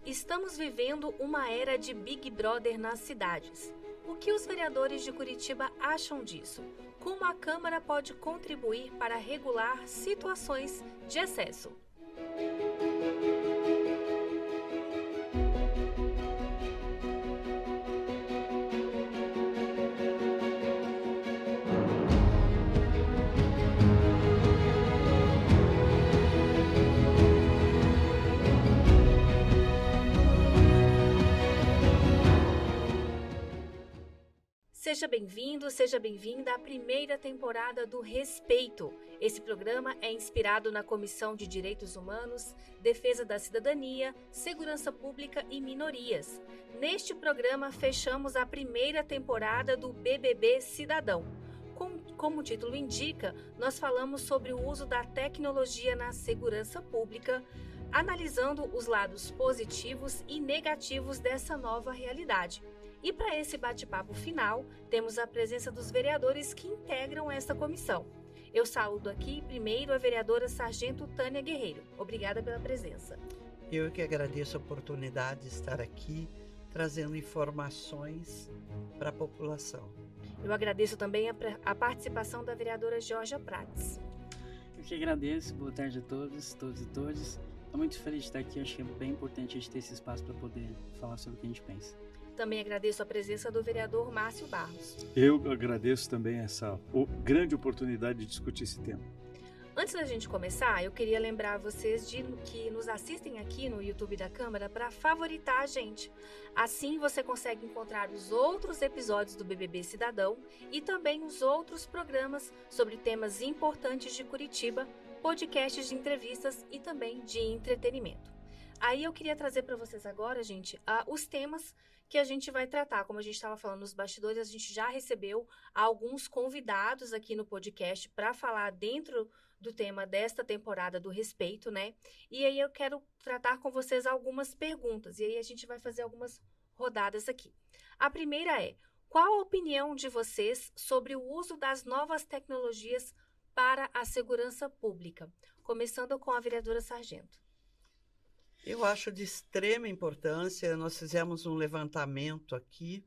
Estamos vivendo uma era de Big Brother nas cidades. O que os vereadores de Curitiba acham disso? Como a Câmara pode contribuir para regular situações de excesso? Seja bem-vindo, seja bem-vinda à primeira temporada do Respeito. Esse programa é inspirado na Comissão de Direitos Humanos, Defesa da Cidadania, Segurança Pública e Minorias. Neste programa, fechamos a primeira temporada do BBB Cidadão. Como o título indica, nós falamos sobre o uso da tecnologia na segurança pública, analisando os lados positivos e negativos dessa nova realidade. E para esse bate-papo final, temos a presença dos vereadores que integram esta comissão. Eu saúdo aqui primeiro a vereadora Sargento Tânia Guerreiro. Obrigada pela presença. Eu que agradeço a oportunidade de estar aqui, trazendo informações para a população. Eu agradeço também a participação da vereadora Georgia Prates. Eu que agradeço, boa tarde a todos e todas. Estou muito feliz de estar aqui, acho que é bem importante a gente ter esse espaço para poder falar sobre o que a gente pensa. Também agradeço a presença do vereador Márcio Barros. Eu agradeço também essa grande oportunidade de discutir esse tema. Antes da gente começar, eu queria lembrar vocês que nos assistem aqui no YouTube da Câmara para favoritar a gente. Assim você consegue encontrar os outros episódios do BBB Cidadão e também os outros programas sobre temas importantes de Curitiba, podcasts de entrevistas e também de entretenimento. Aí eu queria trazer para vocês agora, gente, os temas que a gente vai tratar. Como a gente estava falando nos bastidores, a gente já recebeu alguns convidados aqui no podcast para falar dentro do tema desta temporada do Respeito, né? E aí eu quero tratar com vocês algumas perguntas, e aí a gente vai fazer algumas rodadas aqui. A primeira é: qual a opinião de vocês sobre o uso das novas tecnologias para a segurança pública? Começando com a vereadora Sargento. Eu acho de extrema importância, nós fizemos um levantamento aqui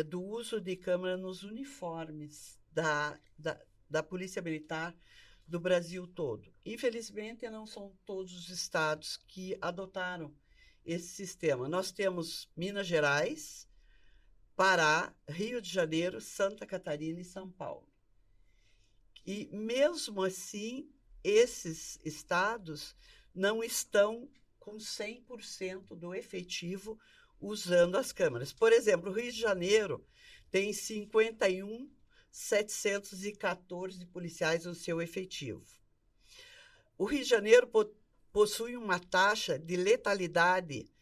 do uso de câmera nos uniformes da Polícia Militar do Brasil todo. Infelizmente, não são todos os estados que adotaram esse sistema. Nós temos Minas Gerais, Pará, Rio de Janeiro, Santa Catarina e São Paulo. E, mesmo assim, esses estados não estão com 100% do efetivo usando as câmeras. Por exemplo, o Rio de Janeiro tem 51.714 policiais no seu efetivo. O Rio de Janeiro possui uma taxa de letalidade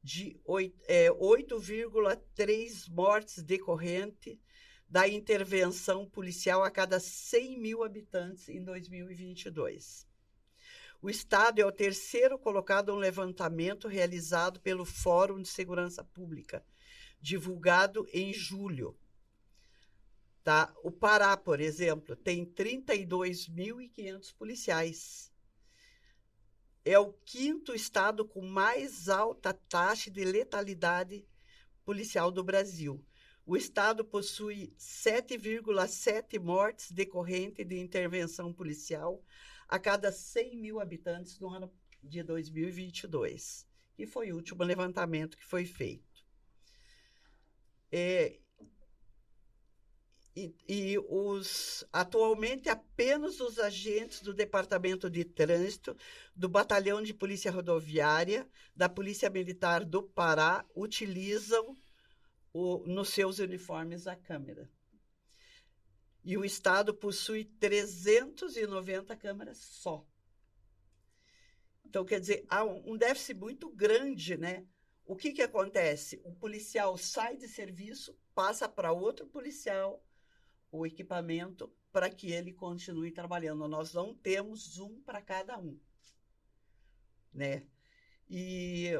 de 8,3 mortes decorrente da intervenção policial a cada 100 mil habitantes em 2022. O estado é o terceiro colocado em um levantamento realizado pelo Fórum de Segurança Pública, divulgado em julho. Tá? O Pará, por exemplo, tem 32.500 policiais. É o quinto estado com mais alta taxa de letalidade policial do Brasil. O estado possui 7,7 mortes decorrentes de intervenção policial a cada 100 mil habitantes no ano de 2022, que foi o último levantamento que foi feito. Atualmente, apenas os agentes do Departamento de Trânsito, do Batalhão de Polícia Rodoviária, da Polícia Militar do Pará, utilizam nos seus uniformes a câmera. E o estado possui 390 câmeras só. Então, quer dizer, há um déficit muito grande, né? O que acontece? O policial sai de serviço, passa para outro policial o equipamento para que ele continue trabalhando. Nós não temos um para cada um, né? E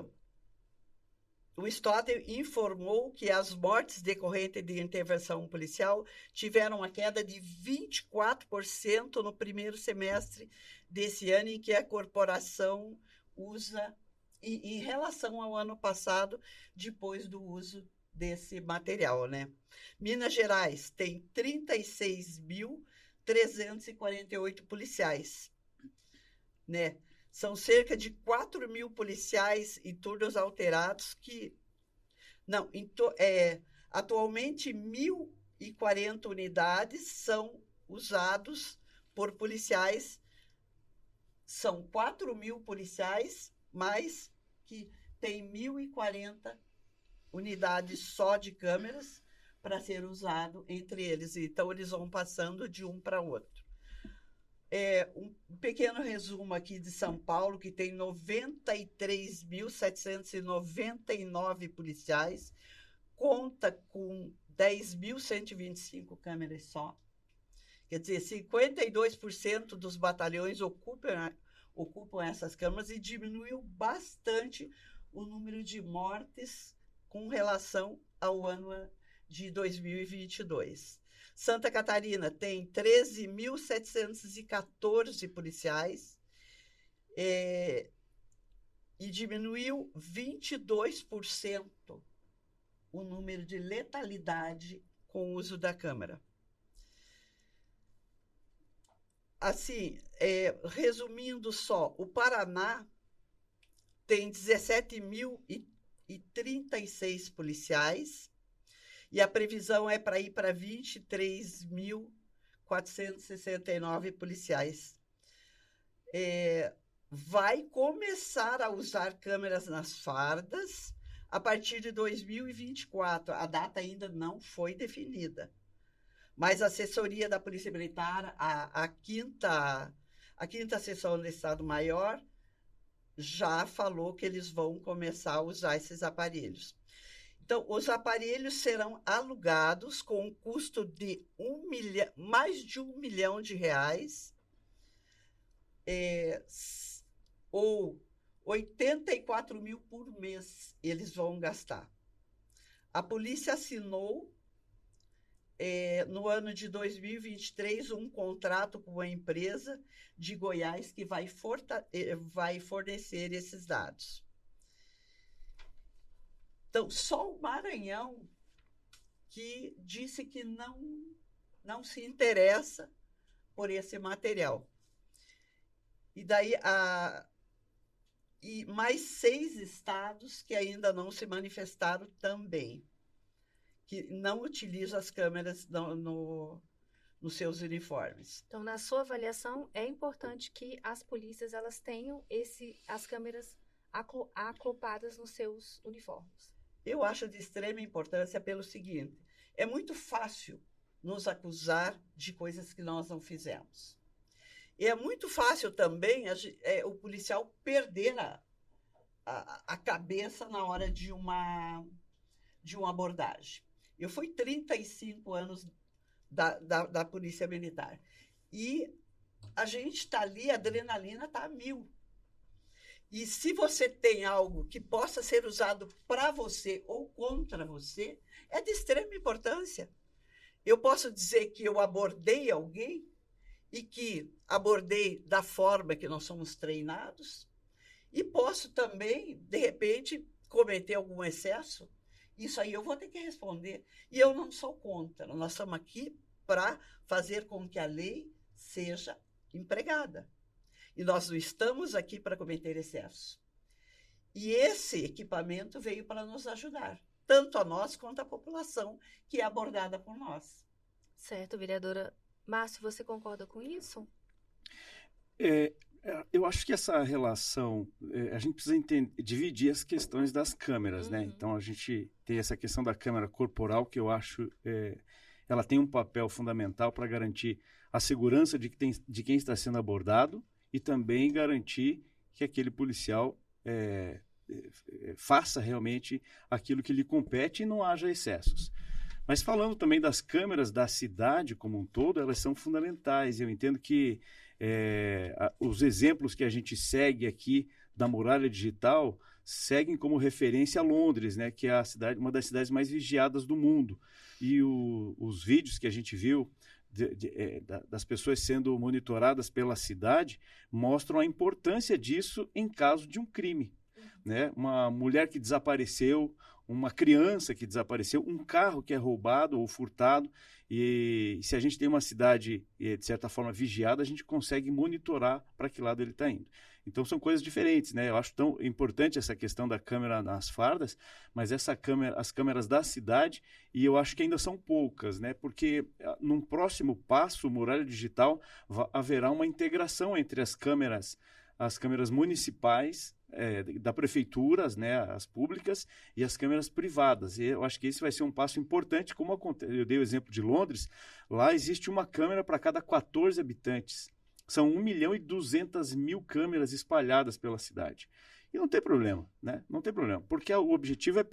o Estado informou que as mortes decorrentes de intervenção policial tiveram uma queda de 24% no primeiro semestre desse ano, em que a corporação usa em relação ao ano passado, depois do uso desse material, né? Minas Gerais tem 36.348 policiais, né? São cerca de 4.000 policiais em turnos alterados que... Não, atualmente 1.040 unidades são usados por policiais. São 4.000 policiais, mas que tem 1.040 unidades só de câmeras para ser usado entre eles. Então, eles vão passando de um para outro. Um pequeno resumo aqui de São Paulo, que tem 93.799 policiais, conta com 10.125 câmeras só. Quer dizer, 52% dos batalhões ocupam essas câmeras e diminuiu bastante o número de mortes com relação ao ano de 2022. Santa Catarina tem 13.714 policiais e diminuiu 22% o número de letalidade com o uso da câmera. Assim, resumindo só, o Paraná tem 17.036 policiais e a previsão é para ir para 23.469 policiais. Vai começar a usar câmeras nas fardas a partir de 2024. A data ainda não foi definida. Mas a assessoria da Polícia Militar, a quinta seção do Estado-Maior, já falou que eles vão começar a usar esses aparelhos. Então, os aparelhos serão alugados com um custo de mais de R$1 milhão, ou 84 mil por mês eles vão gastar. A polícia assinou, no ano de 2023, um contrato com uma empresa de Goiás que vai fornecer esses dados. Então, só o Maranhão que disse que não se interessa por esse material. E daí, e mais 6 estados que ainda não se manifestaram também, que não utilizam as câmeras nos seus uniformes. Então, na sua avaliação, é importante que as polícias elas tenham as câmeras acopladas nos seus uniformes. Eu acho de extrema importância pelo seguinte: é muito fácil nos acusar de coisas que nós não fizemos. E é muito fácil também o policial perder a cabeça na hora de uma abordagem. Eu fui 35 anos da Polícia Militar. E a gente está ali, a adrenalina está a 1000. E se você tem algo que possa ser usado para você ou contra você, é de extrema importância. Eu posso dizer que eu abordei alguém e que abordei da forma que nós somos treinados, e posso também, de repente, cometer algum excesso. Isso aí eu vou ter que responder. E eu não sou contra. Nós estamos aqui para fazer com que a lei seja empregada. E nós não estamos aqui para cometer excesso. E esse equipamento veio para nos ajudar, tanto a nós quanto a população que é abordada por nós. Certo, vereadora. Márcio, você concorda com isso? Eu acho que essa relação, a gente precisa dividir as questões das câmeras, né? Então, a gente tem essa questão da câmera corporal, que eu acho ela tem um papel fundamental para garantir a segurança de quem está sendo abordado e também garantir que aquele policial faça realmente aquilo que lhe compete e não haja excessos. Mas falando também das câmeras da cidade como um todo, elas são fundamentais. Eu entendo que os exemplos que a gente segue aqui da muralha digital seguem como referência a Londres, né, que é uma das cidades mais vigiadas do mundo. E os vídeos que a gente viu das pessoas sendo monitoradas pela cidade mostram a importância disso em caso de um crime. né? Uma mulher que desapareceu, uma criança que desapareceu, um carro que é roubado ou furtado. E se a gente tem uma cidade, de certa forma, vigiada, a gente consegue monitorar para que lado ele está indo. Então, são coisas diferentes, né? Eu acho tão importante essa questão da câmera nas fardas, mas as câmeras da cidade, e eu acho que ainda são poucas, né? Porque num próximo passo, Muralha Digital, haverá uma integração entre as câmeras municipais, da prefeituras, né, as públicas, e as câmeras privadas. E eu acho que esse vai ser um passo importante, como eu dei o exemplo de Londres, lá existe uma câmera para cada 14 habitantes. São 1.200.000 câmeras espalhadas pela cidade. E não tem problema, né? Não tem problema, porque o objetivo é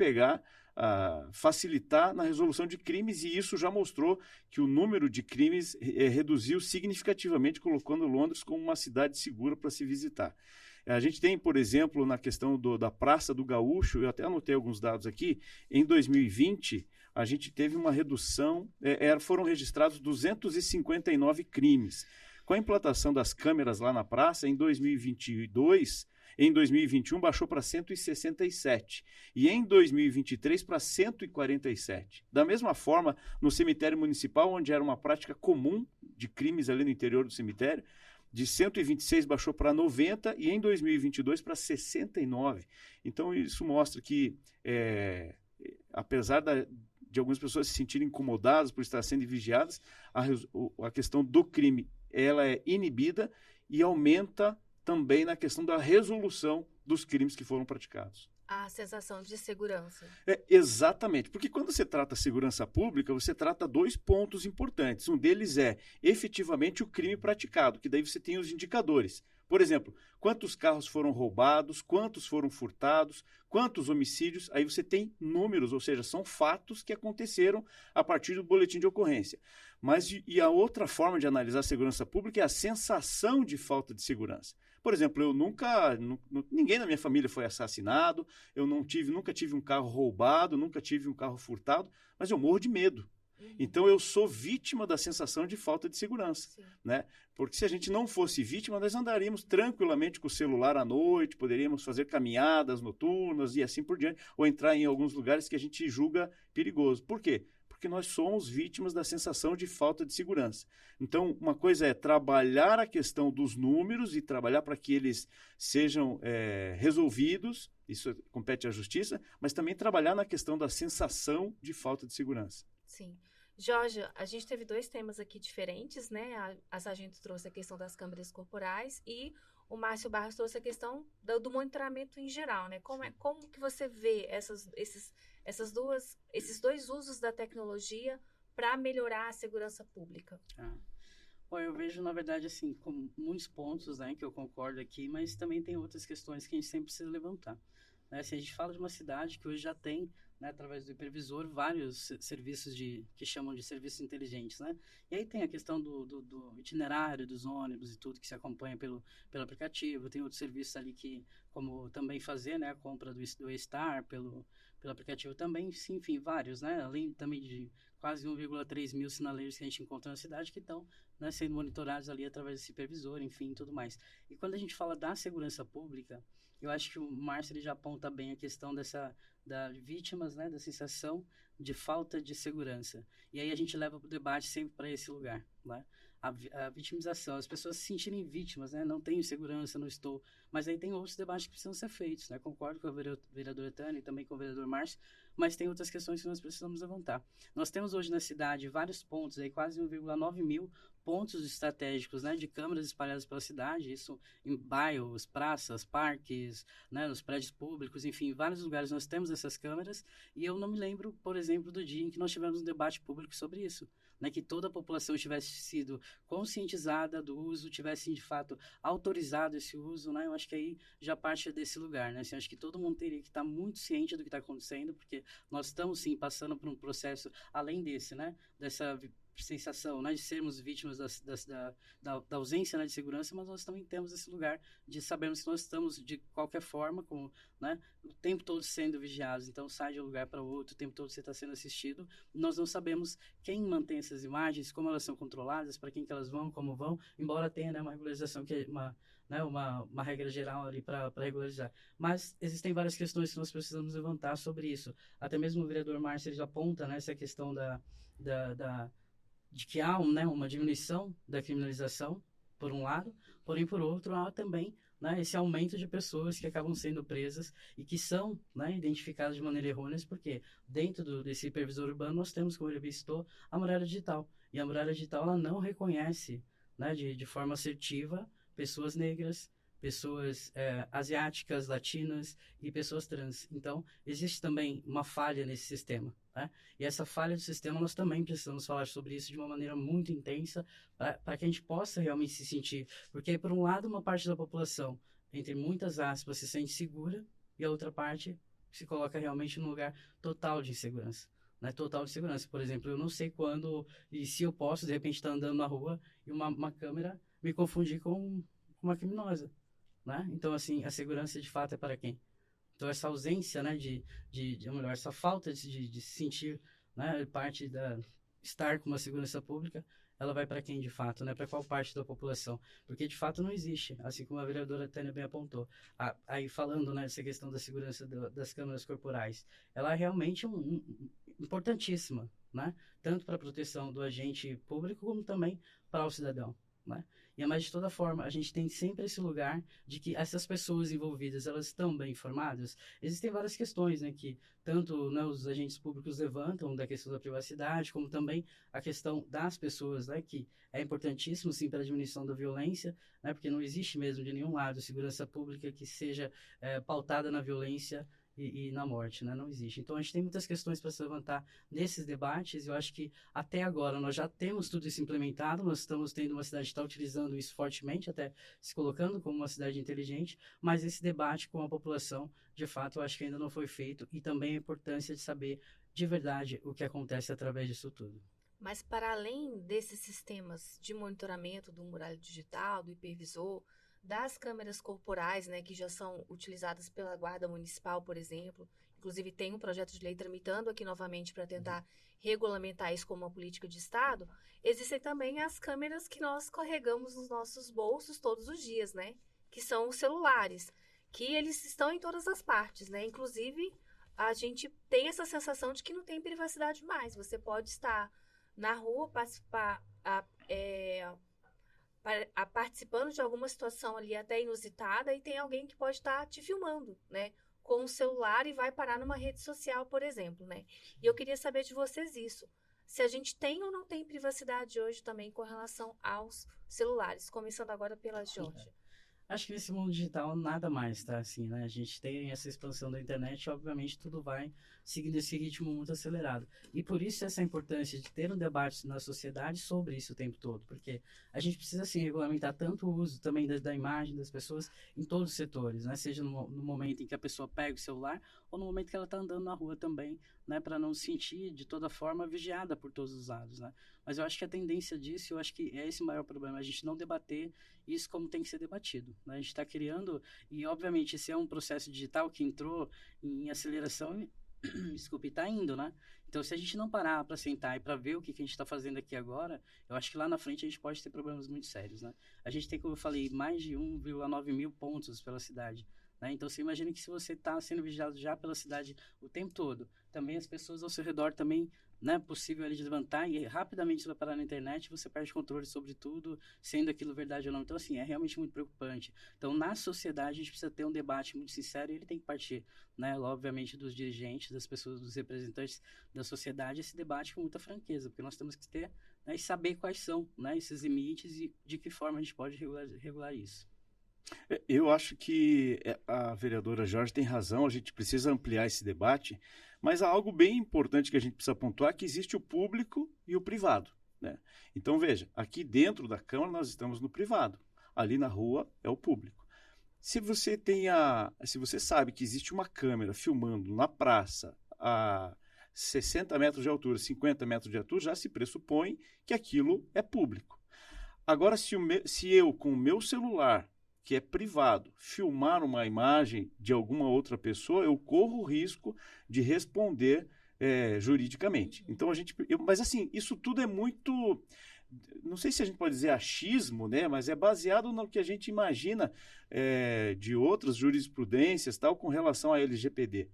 facilitar na resolução de crimes, e isso já mostrou que o número de crimes reduziu significativamente, colocando Londres como uma cidade segura para se visitar. A gente tem, por exemplo, na questão da Praça do Gaúcho, eu até anotei alguns dados aqui, em 2020, a gente teve uma redução, foram registrados 259 crimes. Com a implantação das câmeras lá na praça, em 2021 baixou para 167 e em 2023 para 147. Da mesma forma, no cemitério municipal, onde era uma prática comum de crimes ali no interior do cemitério, de 126 baixou para 90 e em 2022 para 69. Então, isso mostra que, apesar de algumas pessoas se sentirem incomodadas por estar sendo vigiadas, a questão do crime ela é inibida e aumenta também na questão da resolução dos crimes que foram praticados. A sensação de segurança. Exatamente, porque quando você trata segurança pública, você trata dois pontos importantes. Um deles é efetivamente o crime praticado, que daí você tem os indicadores. Por exemplo, quantos carros foram roubados, quantos foram furtados, quantos homicídios, aí você tem números, ou seja, são fatos que aconteceram a partir do boletim de ocorrência. E a outra forma de analisar a segurança pública é a sensação de falta de segurança. Por exemplo, ninguém na minha família foi assassinado, eu nunca tive um carro roubado, nunca tive um carro furtado, mas eu morro de medo. Então, eu sou vítima da sensação de falta de segurança, né? Porque se a gente não fosse vítima, nós andaríamos tranquilamente com o celular à noite, poderíamos fazer caminhadas noturnas e assim por diante, ou entrar em alguns lugares que a gente julga perigoso. Por quê? Porque nós somos vítimas da sensação de falta de segurança. Então, uma coisa é trabalhar a questão dos números e trabalhar para que eles sejam resolvidos, isso compete à justiça, mas também trabalhar na questão da sensação de falta de segurança. Sim. Jorge, a gente teve 2 temas aqui diferentes, né? A sargento trouxe a questão das câmeras corporais e o Márcio Barros trouxe a questão do monitoramento em geral, né? Como que você vê esses 2 usos da tecnologia para melhorar a segurança pública? Bom, eu vejo, na verdade, assim, com muitos pontos, né, que eu concordo aqui, mas também tem outras questões que a gente sempre precisa levantar. Né? Se a gente fala de uma cidade que hoje já tem, né, através do hipervisor, vários serviços que chamam de serviços inteligentes, né? E aí tem a questão do itinerário dos ônibus e tudo que se acompanha pelo aplicativo. Tem outros serviços ali como também fazer, né, a compra do E-Star pelo aplicativo também, sim, enfim, vários, né? Além também de quase 1,3 mil sinaleiros que a gente encontra na cidade que estão, né, sendo monitorados ali através desse hipervisor, enfim, tudo mais. E quando a gente fala da segurança pública, eu acho que o Márcio ele já aponta bem a questão da vítimas, né, da sensação de falta de segurança. E aí a gente leva o debate sempre para esse lugar, né? A vitimização, as pessoas se sentirem vítimas, né? Não tenho segurança, não estou. Mas aí tem outros debates que precisam ser feitos, né? Concordo com a vereadora Tânia e também com o vereador Márcio, mas tem outras questões que nós precisamos levantar. Nós temos hoje na cidade vários pontos, aí quase 1,9 mil pontos estratégicos, né, de câmeras espalhadas pela cidade, isso em bairros, praças, parques, né, nos prédios públicos, enfim, em vários lugares nós temos essas câmeras, e eu não me lembro, por exemplo, do dia em que nós tivemos um debate público sobre isso, né, que toda a população tivesse sido conscientizada do uso, tivesse, de fato, autorizado esse uso, né, eu acho que aí já parte desse lugar, né, assim, acho que todo mundo teria que estar muito ciente do que está acontecendo, porque nós estamos, sim, passando por um processo além desse, né, dessa sensação, né, de sermos vítimas da ausência, né, de segurança, mas nós também temos esse lugar de sabermos que nós estamos, de qualquer forma, como, né, o tempo todo sendo vigiados. Então, sai de um lugar para outro, o tempo todo você está sendo assistido. Nós não sabemos quem mantém essas imagens, como elas são controladas, para quem que elas vão, como vão, embora tenha, né, uma regularização, que é uma regra geral ali para regularizar. Mas existem várias questões que nós precisamos levantar sobre isso. Até mesmo o vereador Márcio, ele já aponta, né, essa questão de que há uma diminuição da criminalização, por um lado, porém, por outro, há também, né, esse aumento de pessoas que acabam sendo presas e que são, né, identificadas de maneira errônea, porque dentro desse hipervisor urbano nós temos, como ele visitou, a muralha digital. E a muralha digital, ela não reconhece, né, de forma assertiva pessoas negras, pessoas asiáticas, latinas e pessoas trans. Então, existe também uma falha nesse sistema, né? E essa falha do sistema, nós também precisamos falar sobre isso de uma maneira muito intensa para que a gente possa realmente se sentir. Porque, por um lado, uma parte da população, entre muitas aspas, se sente segura e a outra parte se coloca realmente num lugar total de insegurança. Né? Total de segurança. Por exemplo, eu não sei quando e se eu posso, de repente, estar andando na rua e uma câmera me confundir com uma criminosa. Né? Então, assim, a segurança de fato é para quem? Então, essa ausência, né, ou melhor, essa falta de se sentir, né, estar com uma segurança pública, ela vai para quem de fato, né? Para qual parte da população? Porque de fato não existe, assim como a vereadora Tânia bem apontou. Aí falando, né, dessa questão da segurança das câmeras corporais, ela é realmente importantíssima, né? Tanto para a proteção do agente público como também para o cidadão, né? Mas de toda forma, a gente tem sempre esse lugar de que essas pessoas envolvidas, elas estão bem informadas. Existem várias questões, né, que tanto, né, os agentes públicos levantam da questão da privacidade, como também a questão das pessoas, né, que é importantíssimo, sim, para a diminuição da violência, né, porque não existe mesmo de nenhum lado segurança pública que seja pautada na violência e na morte, né? Não existe. Então, a gente tem muitas questões para se levantar nesses debates. Eu acho que até agora nós já temos tudo isso implementado, nós estamos tendo uma cidade que está utilizando isso fortemente, até se colocando como uma cidade inteligente, mas esse debate com a população, de fato, eu acho que ainda não foi feito, e também a importância de saber de verdade o que acontece através disso tudo. Mas para além desses sistemas de monitoramento do muralha digital, do hipervisor, das câmeras corporais, né, que já são utilizadas pela Guarda Municipal, por exemplo. Inclusive, tem um projeto de lei tramitando aqui novamente para tentar regulamentar isso como uma política de Estado. Existem também as câmeras que nós carregamos nos nossos bolsos todos os dias, né? Que são os celulares, que eles estão em todas as partes, né? Inclusive, a gente tem essa sensação de que não tem privacidade mais. Você pode estar na rua, participando de alguma situação ali até inusitada, e tem alguém que pode estar te filmando, né, com o celular, e vai parar numa rede social, por exemplo, né? E eu queria saber de vocês isso. Se a gente tem ou não tem privacidade hoje também com relação aos celulares, começando agora pela Georgia. Acho que nesse mundo digital nada mais tá assim, né? A gente tem essa expansão da internet, obviamente tudo vai seguindo esse ritmo muito acelerado. E por isso essa importância de ter um debate na sociedade sobre isso o tempo todo, porque a gente precisa, assim, regulamentar tanto o uso também da imagem das pessoas em todos os setores, né? Seja no momento em que a pessoa pega o celular ou no momento que ela está andando na rua também, né? Para não se sentir, de toda forma, vigiada por todos os lados, né? Mas eu acho que a tendência disso, eu acho que é esse o maior problema, a gente não debater isso como tem que ser debatido, né? A gente está criando, e obviamente esse é um processo digital que entrou em aceleração, desculpe, está indo, né? Então, se a gente não parar para sentar e para ver o que a gente está fazendo aqui agora, eu acho que lá na frente a gente pode ter problemas muito sérios, né? A gente tem, como eu falei, mais de 1,9 mil pontos pela cidade, né? Então, você imagina que se você está sendo vigiado já pela cidade o tempo todo, também as pessoas ao seu redor também, né, possível ele levantar e rapidamente vai parar na internet, você perde controle sobre tudo, sendo aquilo verdade ou não. Então, assim, é realmente muito preocupante. Então, na sociedade, a gente precisa ter um debate muito sincero, e ele tem que partir, né, obviamente, dos dirigentes, das pessoas, dos representantes da sociedade, esse debate com muita franqueza, porque nós temos que ter, né, e saber quais são, né, esses limites e de que forma a gente pode regular isso. Eu acho que a vereadora Jorge tem razão, a gente precisa ampliar esse debate, mas há algo bem importante que a gente precisa pontuar, que existe o público e o privado, né? Então, veja, aqui dentro da Câmara nós estamos no privado, ali na rua é o público. Se você sabe que existe uma câmera filmando na praça, 60 metros de altura, 50 metros de altura, já se pressupõe que aquilo é público. Agora, se eu, com o meu celular, que é privado, filmar uma imagem de alguma outra pessoa, eu corro o risco de responder juridicamente. Então, mas assim, isso tudo é muito... Não sei se a gente pode dizer achismo, né? Mas é baseado no que a gente imagina de outras jurisprudências, tal, com relação à LGPD.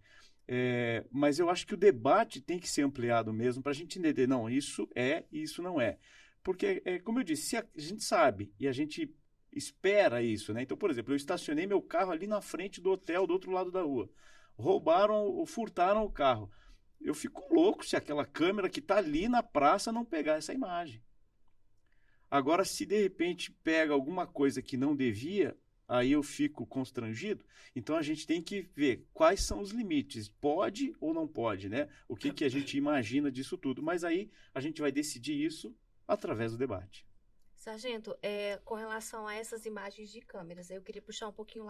Mas eu acho que o debate tem que ser ampliado mesmo para a gente entender, não, isso é e isso não é. Porque, como eu disse, se a gente sabe e a gente espera isso, né? Então, por exemplo, eu estacionei meu carro ali na frente do hotel do outro lado da rua. Roubaram ou furtaram o carro. Eu fico louco se aquela câmera que está ali na praça não pegar essa imagem. Agora, se de repente pega alguma coisa que não devia, aí eu fico constrangido. Então, a gente tem que ver quais são os limites. Pode ou não pode, né? O que a gente imagina disso tudo. Mas aí a gente vai decidir isso através do debate. Sargento, com relação a essas imagens de câmeras, eu queria puxar um pouquinho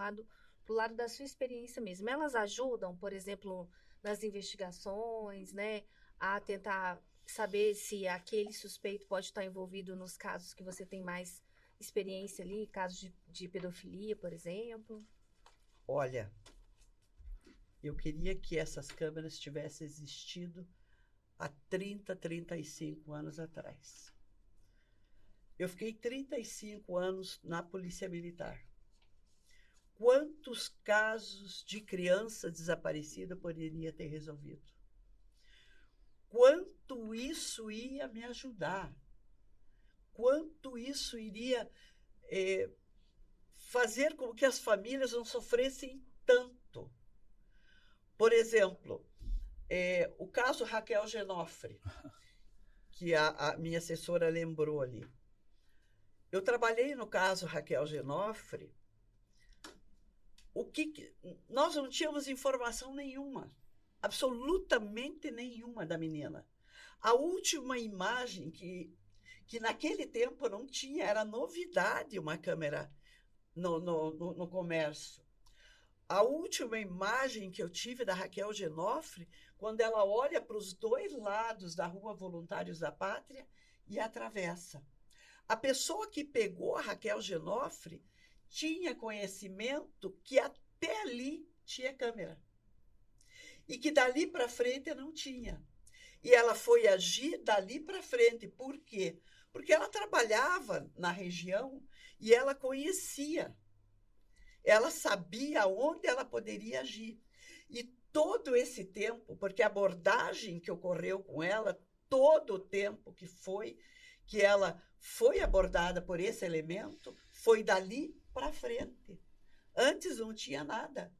pro lado da sua experiência mesmo. Elas ajudam, por exemplo, nas investigações, né? A tentar saber se aquele suspeito pode estar envolvido nos casos que você tem mais experiência ali, casos de pedofilia, por exemplo? Olha, eu queria que essas câmeras tivessem existido há 30, 35 anos atrás. Eu fiquei 35 anos na Polícia Militar. Quantos casos de criança desaparecida poderia ter resolvido? Quanto isso ia me ajudar? Quanto isso iria fazer com que as famílias não sofressem tanto? Por exemplo, o caso Raquel Genofre, que a minha assessora lembrou ali. Eu trabalhei no caso Raquel Genofre. Nós não tínhamos informação nenhuma, absolutamente nenhuma da menina. A última imagem que naquele tempo não tinha, era novidade uma câmera no comércio. A última imagem que eu tive da Raquel Genofre, quando ela olha para os dois lados da Rua Voluntários da Pátria e atravessa. A pessoa que pegou a Raquel Genofre tinha conhecimento que até ali tinha câmera. E que dali para frente não tinha. E ela foi agir dali para frente. Por quê? Porque ela trabalhava na região e ela conhecia. Ela sabia onde ela poderia agir. E todo esse tempo, porque a abordagem que ocorreu com ela, todo o tempo que ela foi abordada por esse elemento, foi dali para frente. Antes não tinha nada.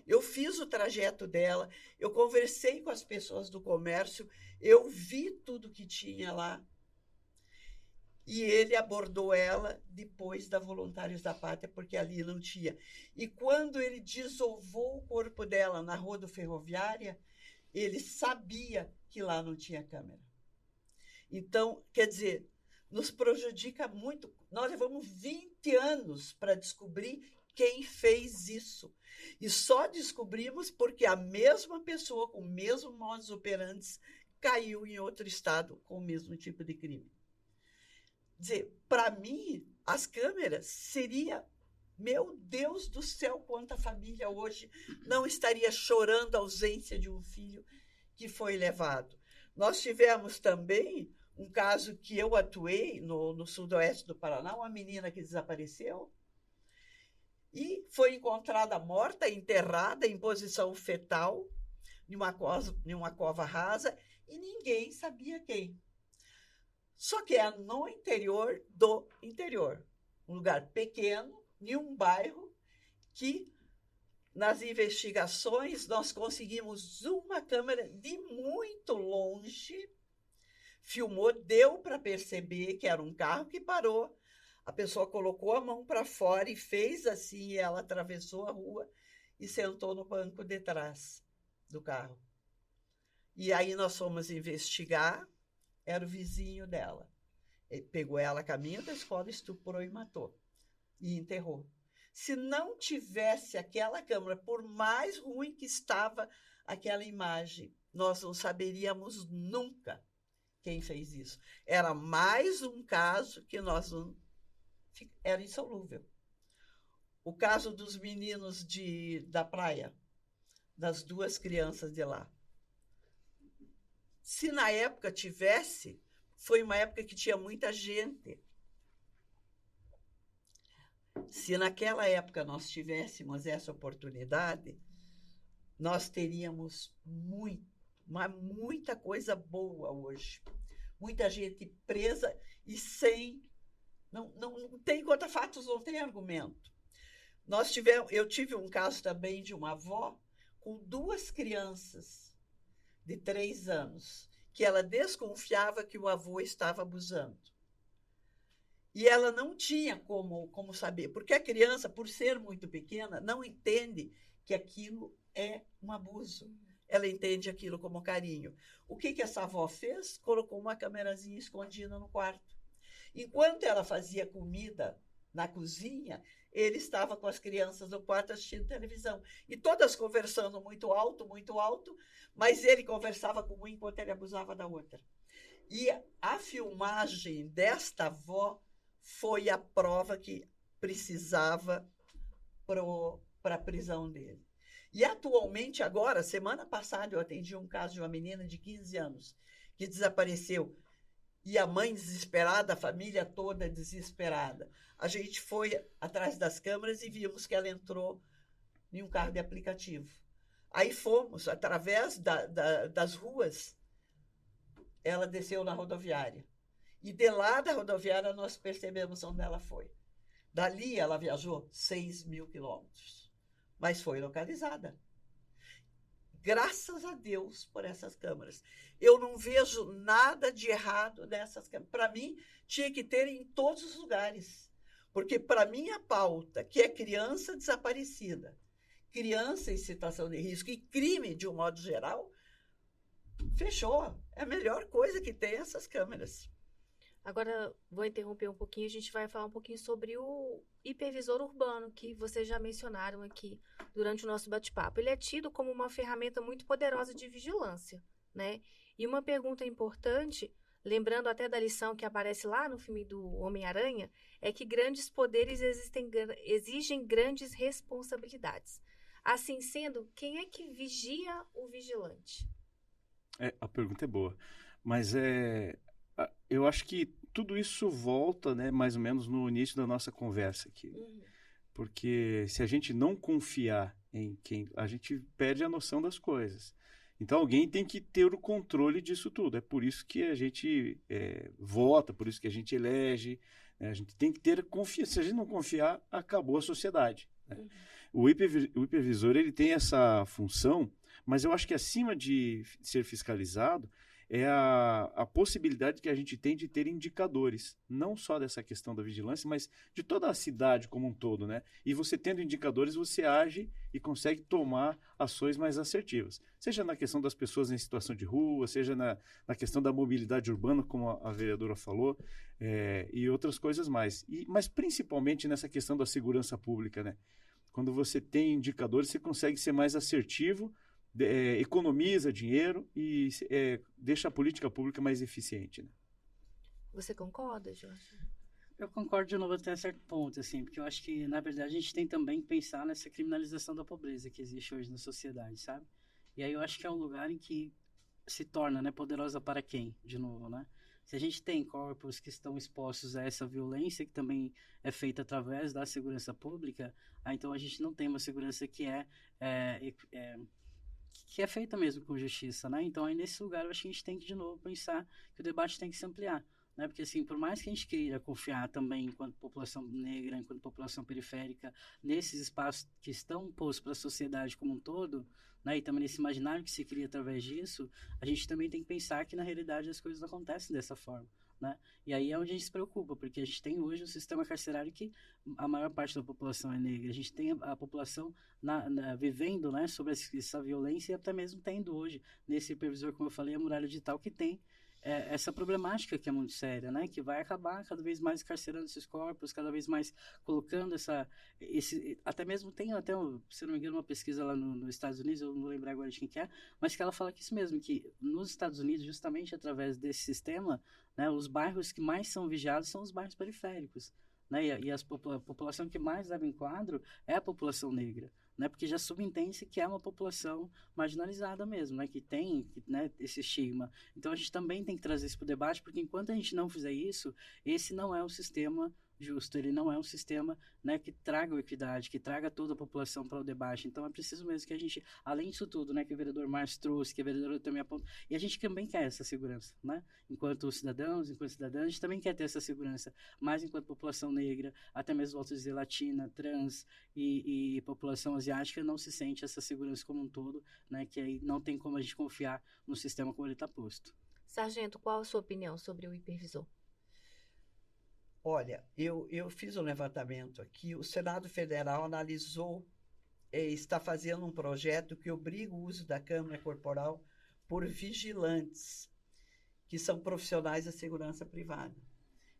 Eu fiz o trajeto dela, eu conversei com as pessoas do comércio, eu vi tudo que tinha lá. E ele abordou ela depois da Voluntários da Pátria, porque ali não tinha. E quando ele desovou o corpo dela na Rua do Ferroviária, ele sabia que lá não tinha câmera. Então, quer dizer, nos prejudica muito. Nós levamos 20 anos para descobrir quem fez isso. E só descobrimos porque a mesma pessoa, com o mesmo modus operandi, caiu em outro estado com o mesmo tipo de crime. Quer dizer, para mim, as câmeras seria, meu Deus do céu, quanta família hoje não estaria chorando a ausência de um filho que foi levado. Nós tivemos também um caso que eu atuei no sudoeste do Paraná, uma menina que desapareceu e foi encontrada morta, enterrada em posição fetal, em uma cova rasa, e ninguém sabia quem. Só que é no interior do interior, um lugar pequeno, em um bairro, que nas investigações nós conseguimos uma câmera de muito longe, filmou, deu para perceber que era um carro que parou, a pessoa colocou a mão para fora e fez assim, e ela atravessou a rua e sentou no banco de trás do carro. E aí nós fomos investigar, era o vizinho dela. Ele pegou ela a caminho da escola, estuprou e matou. E enterrou. Se não tivesse aquela câmera, por mais ruim que estava aquela imagem. Nós não saberíamos nunca quem fez isso. Era mais um caso que nós não... Era insolúvel. O caso dos meninos da praia, das 2 crianças de lá. Se na época tivesse, foi uma época que tinha muita gente. Se naquela época nós tivéssemos essa oportunidade, nós teríamos muita coisa boa hoje. Muita gente presa e sem... Não tem contra fatos, não tem argumento. Eu tive um caso também de uma avó com 2 crianças de 3 anos, que ela desconfiava que o avô estava abusando. E ela não tinha como saber, porque a criança, por ser muito pequena, não entende que aquilo é um abuso. Ela entende aquilo como carinho. O que essa avó fez? Colocou uma câmerazinha escondida no quarto. Enquanto ela fazia comida na cozinha, ele estava com as crianças no quarto assistindo televisão. E todas conversando muito alto, mas ele conversava com uma enquanto ele abusava da outra. E a filmagem desta avó foi a prova que precisava para a prisão dele. E atualmente, agora, semana passada, eu atendi um caso de uma menina de 15 anos que desapareceu. E a mãe desesperada, a família toda desesperada. A gente foi atrás das câmeras e vimos que ela entrou em um carro de aplicativo. Aí fomos, através das ruas, ela desceu na rodoviária. E de lá da rodoviária nós percebemos onde ela foi. Dali ela viajou 6.000 quilômetros, mas foi localizada. Graças a Deus por essas câmeras. Eu não vejo nada de errado nessas câmeras. Para mim, tinha que ter em todos os lugares. Porque, para mim, a pauta, que é criança desaparecida, criança em situação de risco e crime, de um modo geral, fechou. É a melhor coisa que tem essas câmeras. Agora, vou interromper um pouquinho, a gente vai falar um pouquinho sobre o hipervisor urbano, que vocês já mencionaram aqui durante o nosso bate-papo. Ele é tido como uma ferramenta muito poderosa de vigilância, né? E uma pergunta importante, lembrando até da lição que aparece lá no filme do Homem-Aranha, é que grandes poderes exigem grandes responsabilidades. Assim sendo, quem é que vigia o vigilante? A pergunta é boa, mas eu acho que tudo isso volta, né, mais ou menos no início da nossa conversa aqui. Porque se a gente não confiar em quem... A gente perde a noção das coisas. Então, alguém tem que ter o controle disso tudo. É por isso que a gente vota, por isso que a gente elege. Né? A gente tem que ter confiança. Se a gente não confiar, acabou a sociedade. Né? O hipervisor ele tem essa função, mas eu acho que acima de ser fiscalizado, é a possibilidade que a gente tem de ter indicadores, não só dessa questão da vigilância, mas de toda a cidade como um todo, né? E você tendo indicadores, você age e consegue tomar ações mais assertivas. Seja na questão das pessoas em situação de rua, seja na questão da mobilidade urbana, como a vereadora falou, e outras coisas mais. Mas principalmente nessa questão da segurança pública, né? Quando você tem indicadores, você consegue ser mais assertivo, economiza dinheiro e deixa a política pública mais eficiente. Né? Você concorda, Jorge? Eu concordo de novo até certo ponto, assim, porque eu acho que, na verdade, a gente tem também que pensar nessa criminalização da pobreza que existe hoje na sociedade, sabe? E aí eu acho que é um lugar em que se torna, né, poderosa para quem, de novo, né? Se a gente tem corpos que estão expostos a essa violência, que também é feita através da segurança pública, então a gente não tem uma segurança que é feita mesmo com justiça, né? Então, aí nesse lugar, eu acho que a gente tem que, de novo, pensar que o debate tem que se ampliar, né? Porque, assim, por mais que a gente queira confiar também, enquanto população negra, enquanto população periférica, nesses espaços que estão postos para a sociedade como um todo, né? E também nesse imaginário que se cria através disso, a gente também tem que pensar que, na realidade, as coisas não acontecem dessa forma. Né? E aí é onde a gente se preocupa, porque a gente tem hoje um sistema carcerário que a maior parte da população é negra, a gente tem a população vivendo, né, sobre essa violência e até mesmo tendo hoje, nesse hipervisor, como eu falei, a muralha digital que tem essa problemática que é muito séria, né? Que vai acabar cada vez mais encarcerando esses corpos, cada vez mais colocando até mesmo tem até, se não me engano, uma pesquisa lá nos Estados Unidos, eu não vou lembrar agora de quem que é, mas que ela fala que isso mesmo, que nos Estados Unidos, justamente através desse sistema, né, os bairros que mais são vigiados são os bairros periféricos, né? E a população que mais leva em quadro é a população negra, né? Porque já subentende-se que é uma população marginalizada mesmo, né? Que tem, né, esse estigma. Então a gente também tem que trazer isso para o debate, porque enquanto a gente não fizer isso, esse não é um sistema justo, ele não é um sistema, né, que traga equidade, que traga toda a população para o debate. Então é preciso mesmo que a gente, além disso tudo, né, que o vereador Márcio trouxe, que o vereador também aponta, e a gente também quer essa segurança, né? Enquanto cidadãos, enquanto cidadãs, a gente também quer ter essa segurança, mas enquanto população negra, até mesmo volto a dizer latina, trans e população asiática, não se sente essa segurança como um todo, né, que aí não tem como a gente confiar no sistema como ele está posto. Sargento, qual a sua opinião sobre o hipervisor? Olha, eu fiz um levantamento aqui, o Senado Federal analisou, está fazendo um projeto que obriga o uso da câmera corporal por vigilantes, que são profissionais da segurança privada.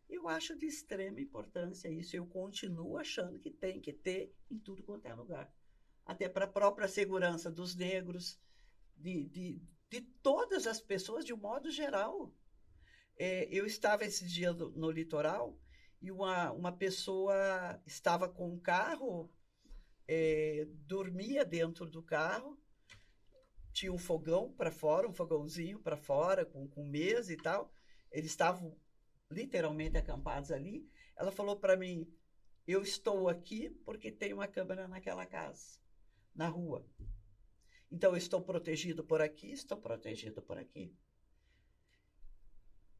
Eu acho de extrema importância isso, eu continuo achando que tem que ter em tudo quanto é lugar. Até para a própria segurança dos negros, de todas as pessoas, de um modo geral. Eu estava esse dia no litoral, e uma pessoa estava com um carro, dormia dentro do carro, tinha um fogão para fora, um fogãozinho para fora, com mesa e tal. Eles estavam literalmente acampados ali. Ela falou para mim, eu estou aqui porque tem uma câmera naquela casa, na rua. Então, eu estou protegido por aqui, estou protegido por aqui.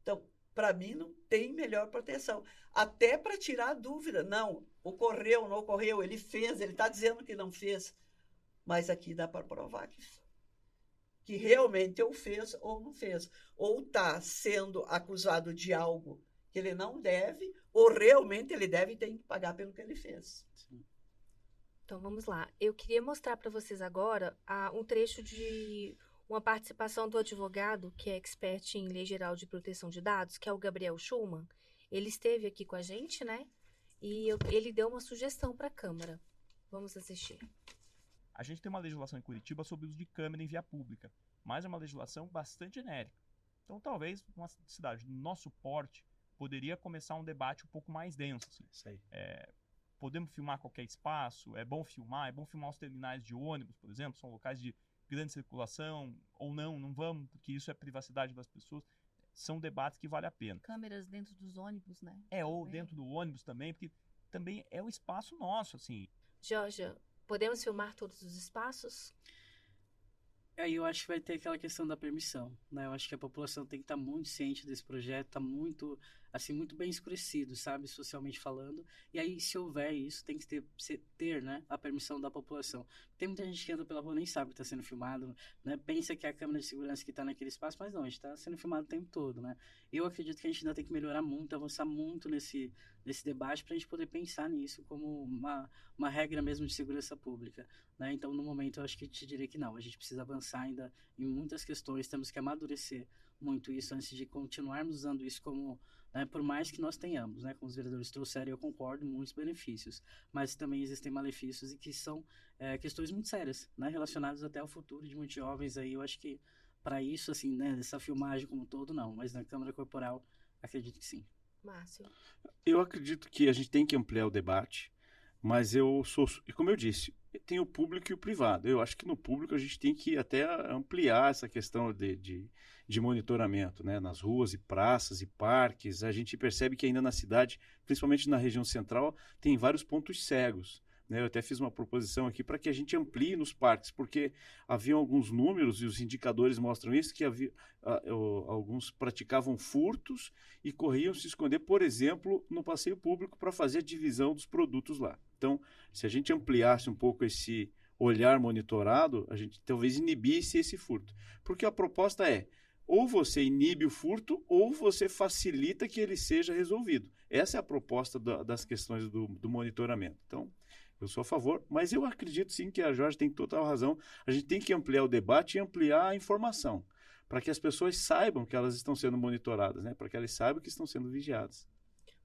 Então, para mim, não tem melhor proteção. Até para tirar a dúvida. Não, ocorreu, não ocorreu, ele fez, ele está dizendo que não fez. Mas aqui dá para provar que realmente ou fez ou não fez. Ou está sendo acusado de algo que ele não deve, ou realmente ele deve e tem que pagar pelo que ele fez. Sim. Então, vamos lá. Eu queria mostrar para vocês agora um trecho de uma participação do advogado, que é expert em Lei Geral de Proteção de Dados, que é o Gabriel Schulman. Ele esteve aqui com a gente, né? E ele deu uma sugestão para a Câmara. Vamos assistir. A gente tem uma legislação em Curitiba sobre o uso de câmera em via pública, mas é uma legislação bastante genérica. Então, talvez uma cidade do nosso porte poderia começar um debate um pouco mais denso. Assim. Isso aí. Podemos filmar qualquer espaço? É bom filmar os terminais de ônibus, por exemplo, são locais de grande circulação, ou não vamos, porque isso é privacidade das pessoas. São debates que vale a pena. Câmeras dentro dos ônibus, né? Ou dentro do ônibus também, porque também é o espaço nosso, assim. Georgia, podemos filmar todos os espaços? Aí eu acho que vai ter aquela questão da permissão, né? Eu acho que a população tem que estar muito ciente desse projeto, está muito, assim, muito bem escurecido, sabe, socialmente falando. E aí, se houver isso, tem que ter, né, a permissão da população. Tem muita gente que anda pela rua e nem sabe que está sendo filmado, né? Pensa que é a câmera de segurança que está naquele espaço, mas não, a gente está sendo filmado o tempo todo, né? Eu acredito que a gente ainda tem que melhorar muito, avançar muito nesse debate para a gente poder pensar nisso como uma regra mesmo de segurança pública, né? Então, no momento, eu acho que te diria que não. A gente precisa avançar ainda em muitas questões, temos que amadurecer muito isso antes de continuarmos usando isso como, né, por mais que nós tenhamos, né, como os vereadores trouxeram, eu concordo, muitos benefícios, mas também existem malefícios e que são questões muito sérias, né, relacionadas até ao futuro de muitos jovens aí. Eu acho que para isso, assim, né, essa filmagem como um todo, não, mas na câmera corporal, acredito que sim. Márcio. Eu acredito que a gente tem que ampliar o debate, mas como eu disse, tem o público e o privado. Eu acho que no público a gente tem que até ampliar essa questão de monitoramento, né? Nas ruas e praças e parques. A gente percebe que ainda na cidade, principalmente na região central, tem vários pontos cegos. Eu até fiz uma proposição aqui para que a gente amplie nos parques, porque haviam alguns números, e os indicadores mostram isso, que alguns praticavam furtos e corriam se esconder, por exemplo, no passeio público para fazer a divisão dos produtos lá. Então, se a gente ampliasse um pouco esse olhar monitorado, a gente talvez inibisse esse furto. Porque a proposta é, ou você inibe o furto, ou você facilita que ele seja resolvido. Essa é a proposta das questões do monitoramento. Então, eu sou a favor, mas eu acredito sim que a Jorge tem total razão. A gente tem que ampliar o debate e ampliar a informação. para que as pessoas saibam que elas estão sendo monitoradas, né? Para que elas saibam que estão sendo vigiadas.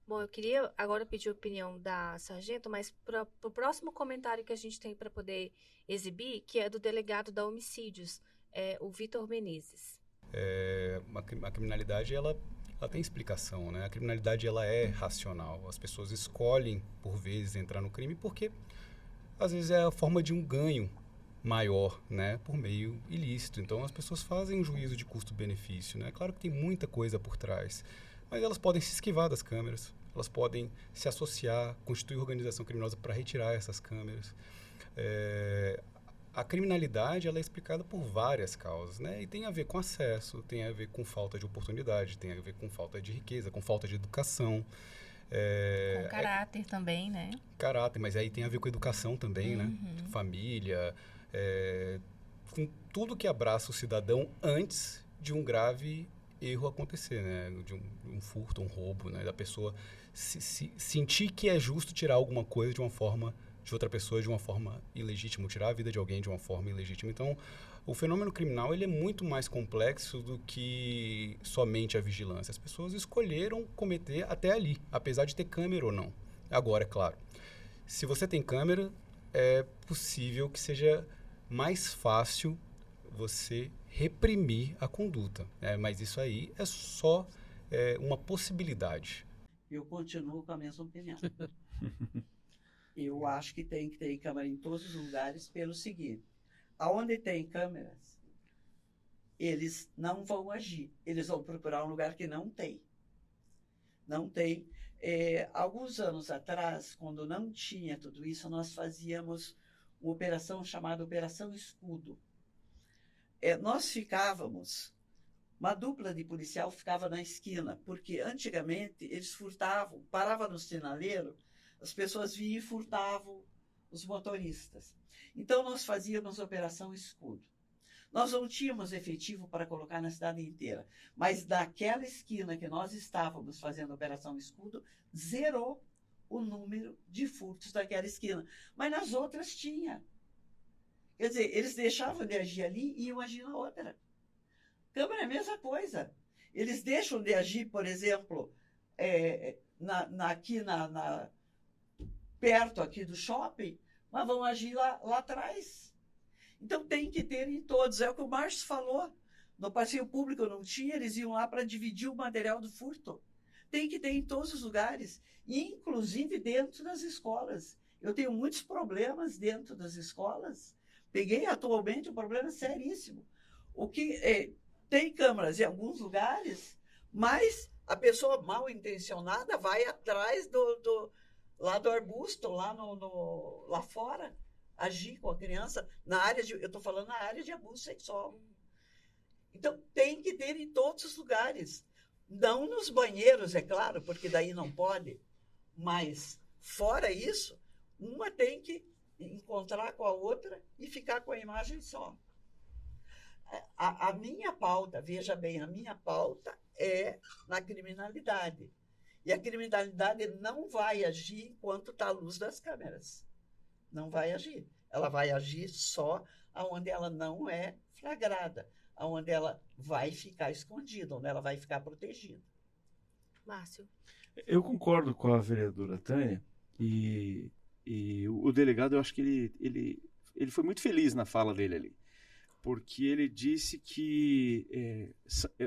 Bom, eu queria agora pedir a opinião da sargento, mas para o próximo comentário que a gente tem para poder exibir, que é do delegado da Homicídios, o Vitor Menezes. A criminalidade, ela tem explicação, né? A criminalidade, ela é racional. As pessoas escolhem, por vezes, entrar no crime porque, às vezes, é a forma de um ganho maior, né? Por meio ilícito. Então, as pessoas fazem um juízo de custo-benefício, né? Claro que tem muita coisa por trás, mas elas podem se esquivar das câmeras, elas podem se associar, constituir organização criminosa para retirar essas câmeras. A criminalidade, ela é explicada por várias causas, né? E tem a ver com acesso, tem a ver com falta de oportunidade, tem a ver com falta de riqueza, com falta de educação. Com caráter também, né? Caráter, mas aí tem a ver com educação também, né? Família, com tudo que abraça o cidadão antes de um grave erro acontecer, né? De um furto, um roubo, né? Da pessoa sentir que é justo tirar alguma coisa de outra pessoa de uma forma ilegítima, tirar a vida de alguém de uma forma ilegítima. Então, o fenômeno criminal, ele é muito mais complexo do que somente a vigilância. As pessoas escolheram cometer até ali, apesar de ter câmera ou não. Agora, é claro, se você tem câmera, é possível que seja mais fácil você reprimir a conduta, né? Mas isso aí é só uma possibilidade. Eu continuo com a mesma opinião. Eu acho que tem que ter câmera em todos os lugares pelo seguinte: aonde tem câmeras, eles não vão agir, eles vão procurar um lugar que não tem. Não tem. Alguns anos atrás, quando não tinha tudo isso, nós fazíamos uma operação chamada Operação Escudo. Nós ficávamos, uma dupla de policial ficava na esquina, porque antigamente eles furtavam, paravam no sinaleiro, as pessoas vinham e furtavam os motoristas. Então, nós fazíamos Operação Escudo. Nós não tínhamos efetivo para colocar na cidade inteira, mas daquela esquina que nós estávamos fazendo Operação Escudo, zerou o número de furtos daquela esquina. Mas nas outras tinha. Quer dizer, eles deixavam de agir ali e iam agir na outra. Câmara é a mesma coisa. Eles deixam de agir, por exemplo, perto aqui do shopping, mas vão agir lá atrás. Então tem que ter em todos. É o que o Márcio falou. No passeio público não tinha, eles iam lá para dividir o material do furto. Tem que ter em todos os lugares, inclusive dentro das escolas. Eu tenho muitos problemas dentro das escolas. Peguei atualmente um problema seríssimo. Tem câmeras em alguns lugares, mas a pessoa mal intencionada vai atrás lá do arbusto, lá fora, agir com a criança eu estou falando na área de abuso sexual. Então, tem que ter em todos os lugares. Não nos banheiros, é claro, porque daí não pode, mas fora isso, uma tem que encontrar com a outra e ficar com a imagem só. A minha pauta, veja bem, a minha pauta é na criminalidade. E a criminalidade não vai agir enquanto está a luz das câmeras. Não vai agir. Ela vai agir só onde ela não é flagrada, onde ela vai ficar escondida, onde ela vai ficar protegida. Márcio. Eu concordo com a vereadora Tânia e o delegado, eu acho que ele foi muito feliz na fala dele ali, porque ele disse que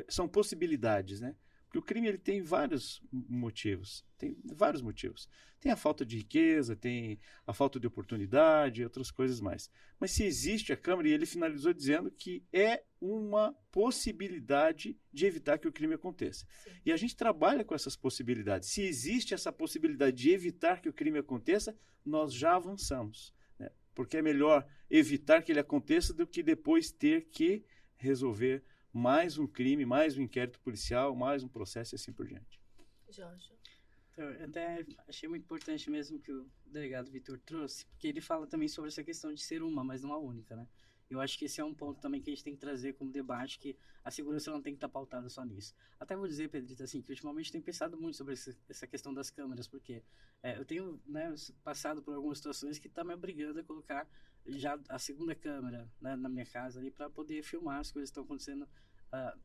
são possibilidades, né? Porque o crime ele tem vários motivos. Tem a falta de riqueza, tem a falta de oportunidade, outras coisas mais. Mas se existe a câmera, e ele finalizou dizendo que é uma possibilidade de evitar que o crime aconteça. Sim. E a gente trabalha com essas possibilidades. Se existe essa possibilidade de evitar que o crime aconteça, nós já avançamos, né? Porque é melhor evitar que ele aconteça do que depois ter que resolver mais um crime, mais um inquérito policial, mais um processo e assim por diante. Jorge. Então, eu até achei muito importante mesmo que o delegado Vitor trouxe, porque ele fala também sobre essa questão de ser uma, mas não a única, né? Eu acho que esse é um ponto também que a gente tem que trazer como debate, que a segurança não tem que estar pautada só nisso. Até vou dizer, Pedrito, assim, que ultimamente eu tenho pensado muito sobre essa questão das câmeras, porque eu tenho, né, passado por algumas situações que está me obrigando a colocar já a segunda câmera, né, na minha casa ali para poder filmar as coisas que estão acontecendo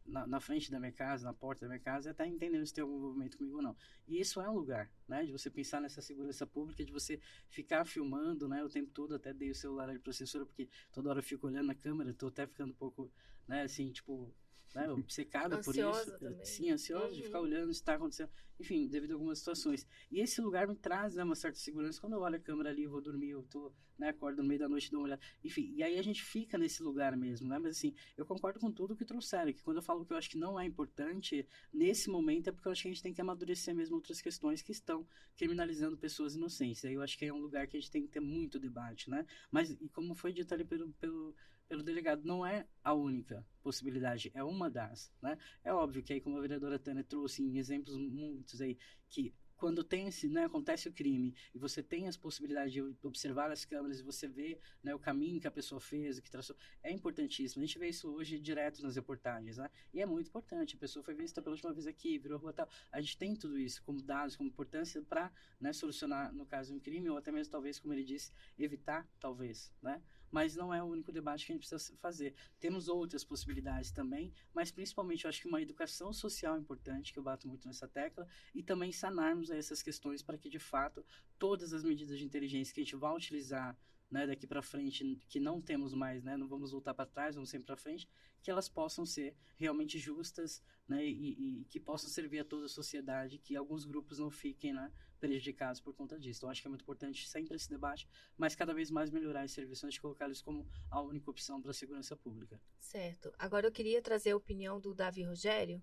na frente da minha casa, na porta da minha casa, e até entendendo se tem algum envolvimento comigo ou não. E isso é um lugar, né, de você pensar nessa segurança pública, de você ficar filmando, né, o tempo todo. Até dei o celular ali para a assessora, porque toda hora eu fico olhando na câmera, estou até ficando um pouco, né, assim, tipo, né, obcecada por isso. Também. Sim, ansiosa de ficar olhando o que está acontecendo. Enfim, devido a algumas situações. E esse lugar me traz, né, uma certa segurança. Quando eu olho a câmera ali, eu vou dormir, eu tô, né, acordo no meio da noite, dou uma olhada. Enfim, e aí a gente fica nesse lugar mesmo, né? Mas assim, eu concordo com tudo que trouxeram. Que quando eu falo que eu acho que não é importante, nesse momento, é porque eu acho que a gente tem que amadurecer mesmo outras questões que estão criminalizando pessoas inocentes. Aí eu acho que é um lugar que a gente tem que ter muito debate, né? Mas, e como foi dito ali pelo delegado, não é a única possibilidade, é uma das, né? É óbvio que aí, como a vereadora Tânia trouxe em exemplos muitos aí, que quando tem esse, né, acontece o crime e você tem as possibilidades de observar as câmeras e você vê, né, o caminho que a pessoa fez, o que traçou, é importantíssimo. A gente vê isso hoje direto nas reportagens, né? E é muito importante. A pessoa foi vista pela última vez aqui, virou rua tal. A gente tem tudo isso como dados, como importância para, né, solucionar, no caso, um crime ou até mesmo, talvez, como ele disse, evitar, talvez, né? Mas não é o único debate que a gente precisa fazer. Temos outras possibilidades também, mas principalmente eu acho que uma educação social é importante, que eu bato muito nessa tecla, e também sanarmos essas questões para que, de fato, todas as medidas de inteligência que a gente vai utilizar, né, daqui para frente, que não temos mais, né, não vamos voltar para trás, vamos sempre para frente, que elas possam ser realmente justas, né, e que possam servir a toda a sociedade, que alguns grupos não fiquem, né, prejudicados por conta disso. Então, acho que é muito importante sempre esse debate, mas cada vez mais melhorar esse serviço antes de colocá-los como a única opção para a segurança pública. Certo. Agora eu queria trazer a opinião do Davi Rogério,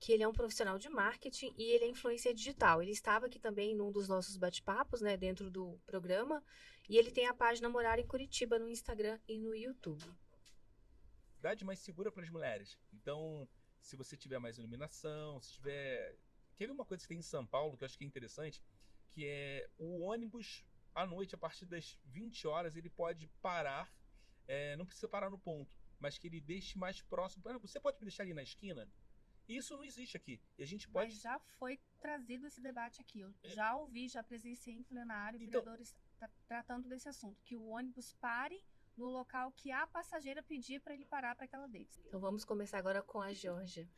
que ele é um profissional de marketing e ele é influencer digital. Ele estava aqui também num dos nossos bate-papos, né, dentro do programa, e ele tem a página Morar em Curitiba no Instagram e no YouTube. Cidade mais segura para as mulheres. Então, se você tiver mais iluminação, se tiver... Quer ver uma coisa que tem em São Paulo, que eu acho que é interessante, que é o ônibus, à noite, a partir das 20 horas, ele pode parar, não precisa parar no ponto, mas que ele deixe mais próximo. Você pode me deixar ali na esquina? Isso não existe aqui. E a gente pode... Mas já foi trazido esse debate aqui. Eu já ouvi, já presenciei em plenário, vereadores tratando desse assunto, que o ônibus pare no local que a passageira pedir para ele parar para que ela desça. Então vamos começar agora com a Georgia.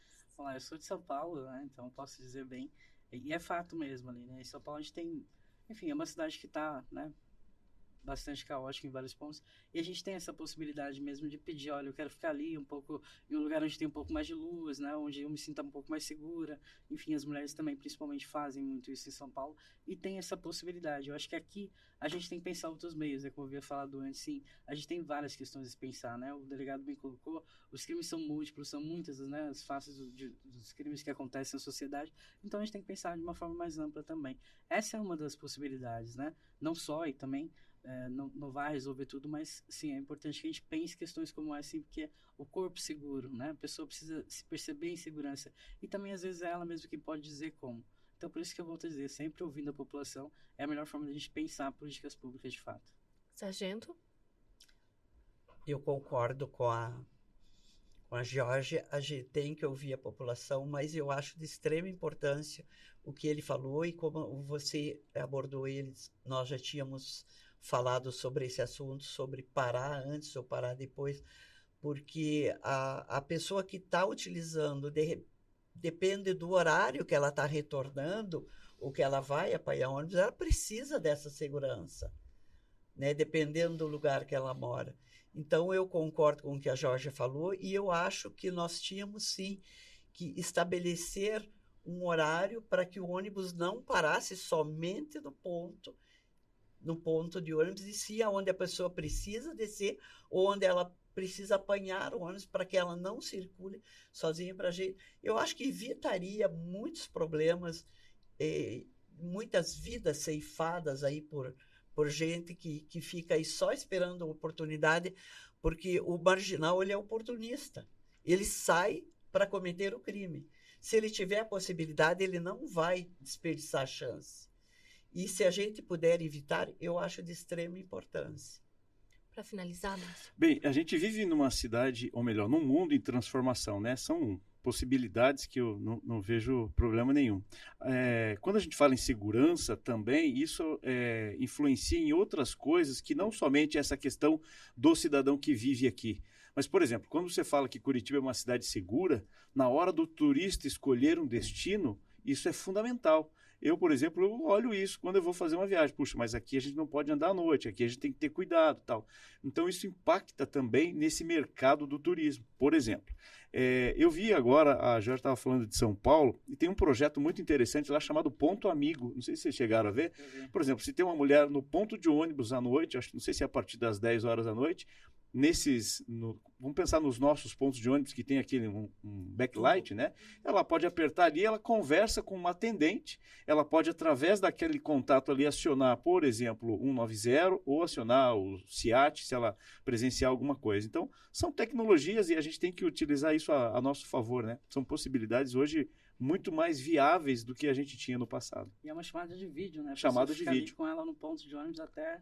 Eu sou de São Paulo, né? Então posso dizer bem. E é fato mesmo ali, né? Em São Paulo a gente tem... Enfim, é uma cidade que está, né, bastante caótica em vários pontos. E a gente tem essa possibilidade mesmo de pedir, olha, eu quero ficar ali um pouco, em um lugar onde tem um pouco mais de luz, né? Onde eu me sinta um pouco mais segura. Enfim, as mulheres também, principalmente, fazem muito isso em São Paulo. E tem essa possibilidade. Eu acho que aqui a gente tem que pensar outros meios, né? Como eu havia falado antes, sim. A gente tem várias questões a se pensar, né? O delegado bem colocou, os crimes são múltiplos, são muitas, né, as faces dos crimes que acontecem na sociedade. Então a gente tem que pensar de uma forma mais ampla também. Essa é uma das possibilidades, né? Não só, e também não vai resolver tudo, mas sim, é importante que a gente pense questões como essa, porque o corpo seguro, né? A pessoa precisa se perceber em segurança. E também, às vezes, é ela mesma que pode dizer como. Então, por isso que eu volto a dizer, sempre ouvindo a população, é a melhor forma de a gente pensar políticas públicas de fato. Sargento? Eu concordo com a Georgia, a gente tem que ouvir a população, mas eu acho de extrema importância o que ele falou e como você abordou eles. Nós já tínhamos falado sobre esse assunto, sobre parar antes ou parar depois, porque a pessoa que está utilizando, depende do horário que ela está retornando, ou que ela vai apanhar ônibus, ela precisa dessa segurança, né? Dependendo do lugar que ela mora. Então, eu concordo com o que a Georgia falou e eu acho que nós tínhamos, sim, que estabelecer um horário para que o ônibus não parasse somente no ponto de ônibus, e sim aonde a pessoa precisa descer ou onde ela precisa apanhar o ônibus para que ela não circule sozinha para a gente. Eu acho que evitaria muitos problemas, muitas vidas ceifadas aí por gente que fica aí só esperando a oportunidade, porque o marginal, ele é oportunista. Ele sai para cometer o crime. Se ele tiver a possibilidade, ele não vai desperdiçar a chance. E se a gente puder evitar, eu acho de extrema importância. Para finalizar, Márcio. Bem, a gente vive numa cidade, ou melhor, num mundo em transformação, né? São possibilidades que eu não vejo problema nenhum. Quando a gente fala em segurança também, isso influencia em outras coisas que não somente essa questão do cidadão que vive aqui, Mas, por exemplo, quando você fala que Curitiba é uma cidade segura, na hora do turista escolher um destino, isso é fundamental. Eu, por exemplo, eu olho isso quando eu vou fazer uma viagem. Puxa, mas aqui a gente não pode andar à noite, aqui a gente tem que ter cuidado e tal. Então, isso impacta também nesse mercado do turismo. Por exemplo, eu vi agora, a Jorge estava falando de São Paulo, e tem um projeto muito interessante lá chamado Ponto Amigo. Não sei se vocês chegaram a ver. Por exemplo, se tem uma mulher no ponto de ônibus à noite, não sei se é a partir das 10 horas da noite, vamos pensar nos nossos pontos de ônibus que tem aquele um backlight, né? Ela pode apertar ali, ela conversa com uma atendente, ela pode, através daquele contato ali, acionar, por exemplo, 190 ou acionar o SIAT, se ela presenciar alguma coisa. Então, são tecnologias e a gente tem que utilizar isso a nosso favor, né? São possibilidades hoje muito mais viáveis do que a gente tinha no passado. E é uma chamada de vídeo, né? Chamada de vídeo. Com ela no ponto de ônibus até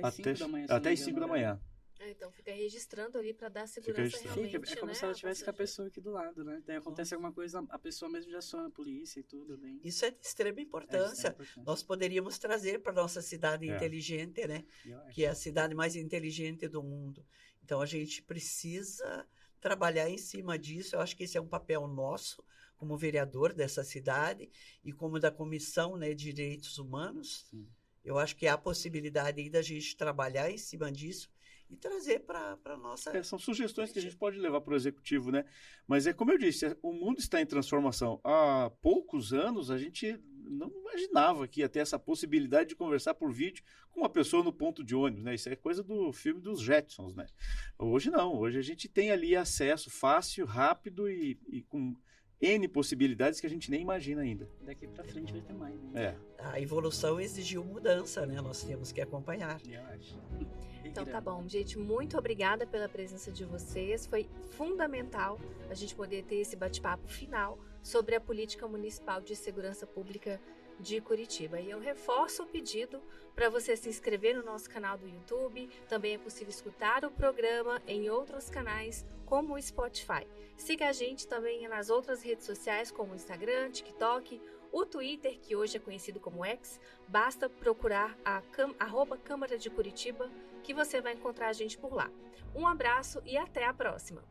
as 5 da manhã. Até as 5 da manhã. Então fica registrando ali para dar segurança realmente, é como né, se ela tivesse com a pessoa aqui do lado, né? Daí acontece alguma coisa, a pessoa mesmo já aciona a polícia e tudo bem. Isso é de extrema importância. Nós poderíamos trazer para nossa cidade inteligente, né? Que é a cidade mais inteligente do mundo. Então a gente precisa trabalhar em cima disso. Eu acho que esse é um papel nosso como vereador dessa cidade e como da Comissão, né, de Direitos Humanos. Sim. Eu acho que há a possibilidade aí da gente trabalhar em cima disso e trazer para a nossa... São sugestões que a gente pode levar para o executivo, né? Mas como eu disse, o mundo está em transformação. Há poucos anos a gente não imaginava que ia ter essa possibilidade de conversar por vídeo com uma pessoa no ponto de ônibus, né? Isso é coisa do filme dos Jetsons, né? Hoje não, hoje a gente tem ali acesso fácil, rápido e com N possibilidades que a gente nem imagina ainda. Daqui para frente vai ter mais, né? A evolução exigiu mudança, né? Nós temos que acompanhar. Eu acho. Então tá bom, gente, muito obrigada pela presença de vocês. Foi fundamental a gente poder ter esse bate-papo final sobre a política municipal de segurança pública de Curitiba. E eu reforço o pedido para você se inscrever no nosso canal do YouTube. Também é possível escutar o programa em outros canais, como o Spotify. Siga a gente também nas outras redes sociais, como o Instagram, TikTok, o Twitter, que hoje é conhecido como X. Basta procurar a @Câmara de Curitiba, que você vai encontrar a gente por lá. Um abraço e até a próxima!